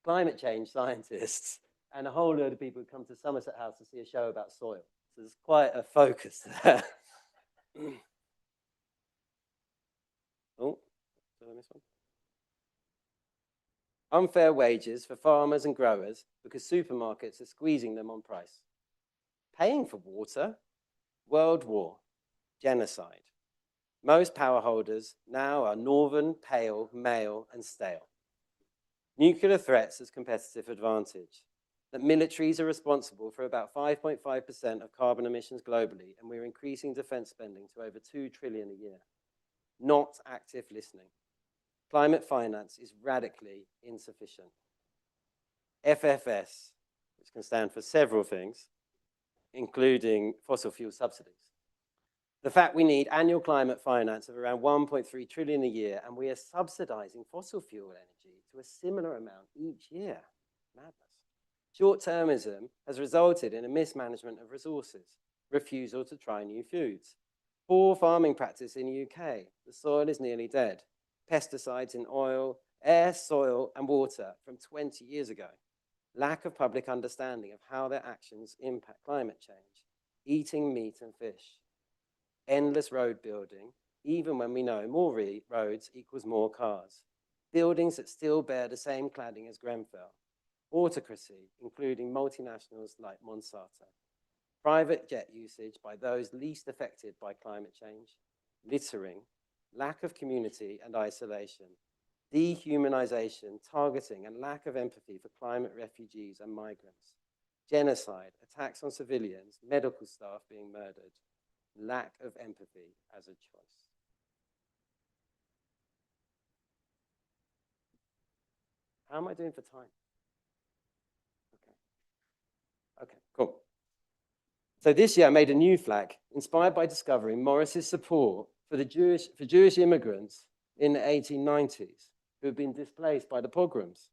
climate change scientists, and a whole load of people who come to Somerset House to see a show about soil. So there's quite a focus there. Oh, did I miss one? Unfair wages for farmers and growers because supermarkets are squeezing them on price. Paying for water, world war, genocide. Most power holders now are northern, pale, male, and stale. Nuclear threats as competitive advantage. That militaries are responsible for about 5.5% of carbon emissions globally, and we're increasing defense spending to over 2 trillion a year. Not active listening. Climate finance is radically insufficient. FFS, which can stand for several things, including fossil fuel subsidies. The fact we need annual climate finance of around 1.3 trillion a year, and we are subsidizing fossil fuel energy to a similar amount each year. Madness. Short-termism has resulted in a mismanagement of resources, refusal to try new foods. Poor farming practice in the UK. The soil is nearly dead. Pesticides in oil, air, soil, and water from 20 years ago. Lack of public understanding of how their actions impact climate change. Eating meat and fish. Endless road building, even when we know more roads equals more cars. Buildings that still bear the same cladding as Grenfell. Autocracy, including multinationals like Monsanto. Private jet usage by those least affected by climate change. Littering, lack of community and isolation. Dehumanization, targeting, and lack of empathy for climate refugees and migrants. Genocide, attacks on civilians, medical staff being murdered. Lack of empathy as a choice. How am I doing for time? Okay, cool. So this year I made a new flag inspired by discovering Morris's support for Jewish immigrants in the 1890s who had been displaced by the pogroms.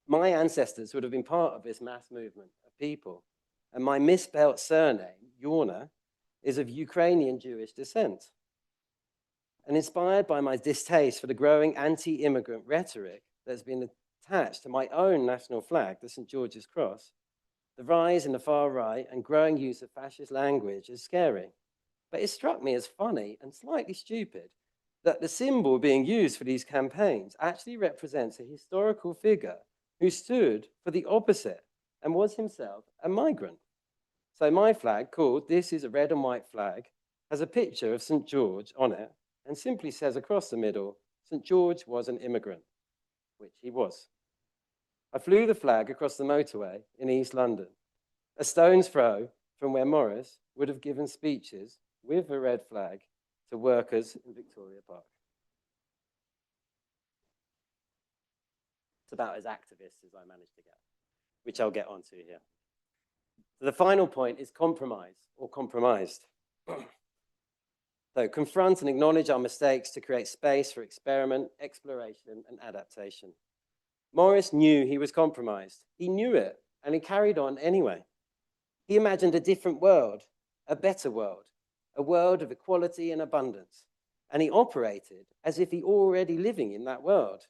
My ancestors would have been part of this mass movement of people, and my misspelled surname, Yauner, is of Ukrainian Jewish descent. And inspired by my distaste for the growing anti-immigrant rhetoric that's been attached to my own national flag, the St. George's Cross, the rise in the far right and growing use of fascist language is scary. But it struck me as funny and slightly stupid that the symbol being used for these campaigns actually represents a historical figure who stood for the opposite and was himself a migrant. So my flag, called This is a Red and White Flag, has a picture of St. George on it and simply says across the middle, St. George was an immigrant, which he was. I flew the flag across the motorway in East London, a stone's throw from where Morris would have given speeches with a red flag to workers in Victoria Park. It's about as activist as I managed to get, which I'll get onto here. So the final point is compromise or compromised. So confront and acknowledge our mistakes to create space for experiment, exploration, and adaptation. Morris knew he was compromised. He knew it, and he carried on anyway. He imagined a different world, a better world, a world of equality and abundance, and he operated as if he already living in that world.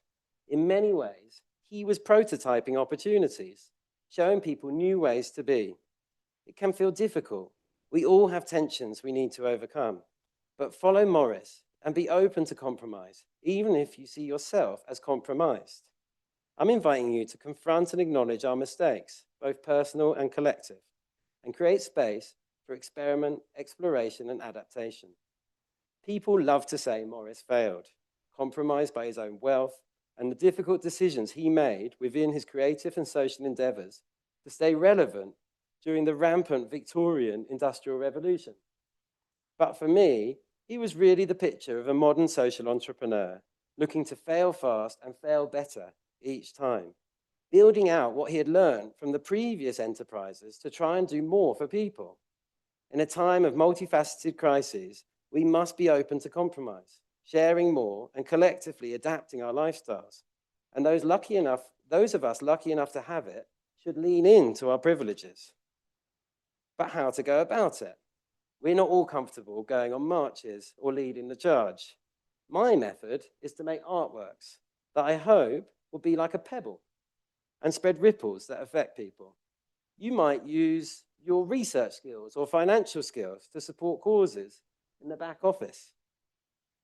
In many ways, he was prototyping opportunities, showing people new ways to be. It can feel difficult. We all have tensions we need to overcome, but follow Morris and be open to compromise, even if you see yourself as compromised. I'm inviting you to confront and acknowledge our mistakes, both personal and collective, and create space for experiment, exploration, and adaptation. People love to say Morris failed, compromised by his own wealth, and the difficult decisions he made within his creative and social endeavors to stay relevant during the rampant Victorian Industrial Revolution. But for me, he was really the picture of a modern social entrepreneur looking to fail fast and fail better each time, building out what he had learned from the previous enterprises to try and do more for people. In a time of multifaceted crises, we must be open to compromise, sharing more and collectively adapting our lifestyles. And those of us lucky enough to have it should lean into our privileges. But how to go about it? We're not all comfortable going on marches or leading the charge. My method is to make artworks that I hope will be like a pebble and spread ripples that affect people. You might use your research skills or financial skills to support causes in the back office.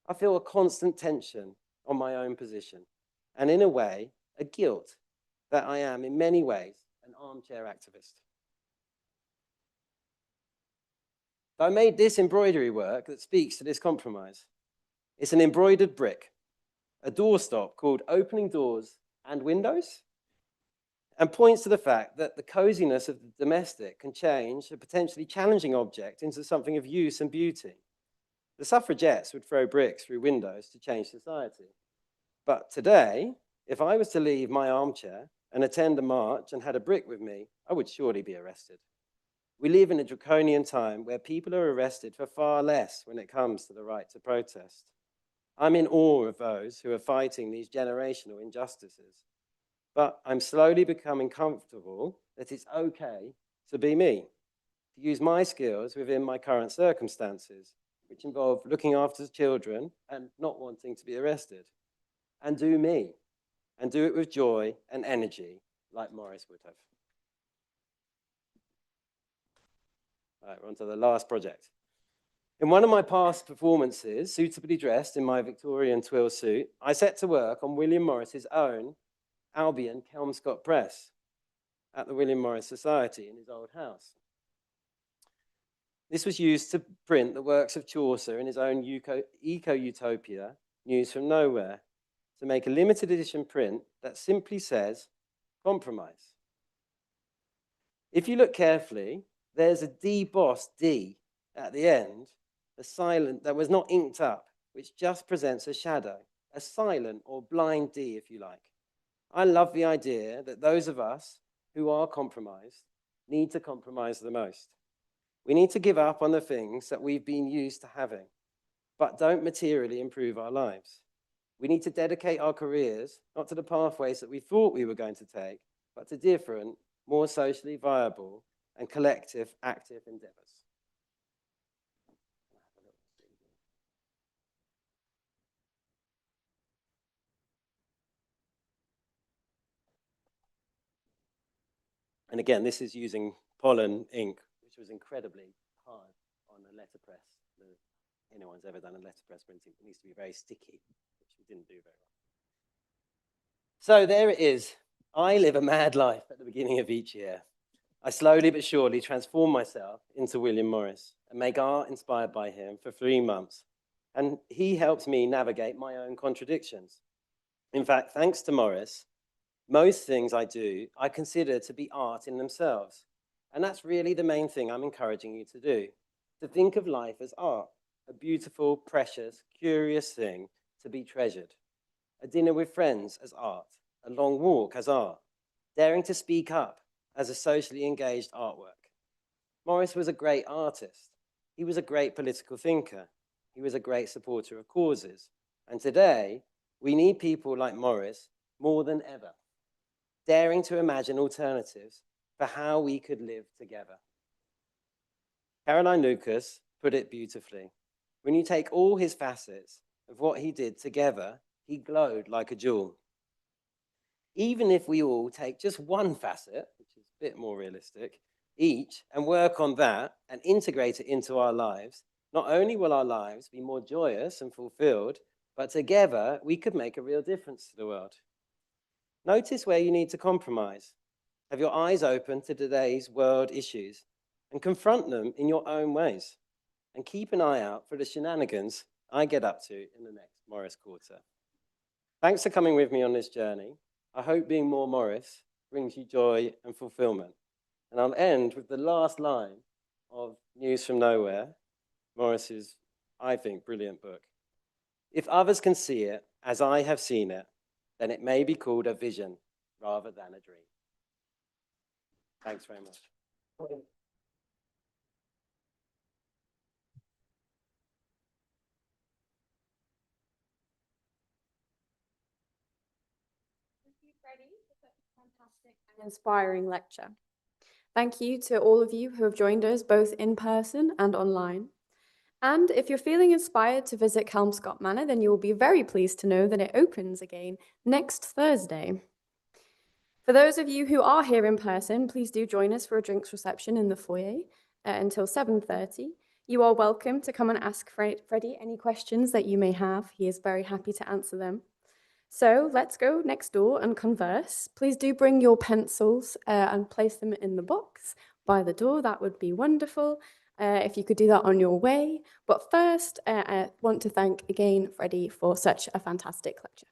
I feel a constant tension on my own position, and in a way, a guilt that I am in many ways an armchair activist. I made this embroidery work that speaks to this compromise. It's an embroidered brick, a doorstop called Opening Doors and Windows, and points to the fact that the coziness of the domestic can change a potentially challenging object into something of use and beauty. The suffragettes would throw bricks through windows to change society. But today, if I was to leave my armchair and attend a march and had a brick with me, I would surely be arrested. We live in a draconian time where people are arrested for far less when it comes to the right to protest. I'm in awe of those who are fighting these generational injustices, but I'm slowly becoming comfortable that it's okay to be me, to use my skills within my current circumstances, which involve looking after children and not wanting to be arrested, and do me, and do it with joy and energy like Morris would have. All right, we're on to the last project. In one of my past performances, suitably dressed in my Victorian twill suit, I set to work on William Morris's own Albion Kelmscott press at the William Morris Society in his old house. This was used to print the works of Chaucer in his own eco-utopia, News from Nowhere, to make a limited edition print that simply says, compromise. If you look carefully, there's a debossed D at the end, a silent that was not inked up, which just presents a shadow, a silent or blind D, if you like. I love the idea that those of us who are compromised need to compromise the most. We need to give up on the things that we've been used to having, but don't materially improve our lives. We need to dedicate our careers, not to the pathways that we thought we were going to take, but to different, more socially viable and collective active endeavors. And again, this is using pollen ink, which was incredibly hard on a letterpress. If anyone's ever done a letterpress printing, it needs to be very sticky, which we didn't do very well. So there it is. I live a mad life at the beginning of each year. I slowly but surely transform myself into William Morris and make art inspired by him for 3 months. And he helps me navigate my own contradictions. In fact, thanks to Morris, most things I do, I consider to be art in themselves. And that's really the main thing I'm encouraging you to do, to think of life as art, a beautiful, precious, curious thing to be treasured. A dinner with friends as art, a long walk as art, daring to speak up as a socially engaged artwork. Morris was a great artist. He was a great political thinker. He was a great supporter of causes. And today, we need people like Morris more than ever, daring to imagine alternatives for how we could live together. Caroline Lucas put it beautifully. When you take all his facets of what he did together, he glowed like a jewel. Even if we all take just one facet, which is a bit more realistic, each, and work on that and integrate it into our lives, not only will our lives be more joyous and fulfilled, but together we could make a real difference to the world. Notice where you need to compromise. Have your eyes open to today's world issues and confront them in your own ways. And keep an eye out for the shenanigans I get up to in the next Morris Quarter. Thanks for coming with me on this journey. I hope being more Morris brings you joy and fulfillment. And I'll end with the last line of News from Nowhere, Morris's, I think, brilliant book. If others can see it as I have seen it, then it may be called a vision rather than a dream. Thanks very much. Thank you, Freddie, for such a fantastic and inspiring lecture. Thank you to all of you who have joined us both in person and online. And if you're feeling inspired to visit Kelmscott Manor, then you will be very pleased to know that it opens again next Thursday. For those of you who are here in person, please do join us for a drinks reception in the foyer until 7:30. You are welcome to come and ask Freddie any questions that you may have. He is very happy to answer them. So let's go next door and converse. Please do bring your pencils and place them in the box by the door. That would be wonderful if you could do that on your way. But first, I want to thank again Freddie for such a fantastic lecture.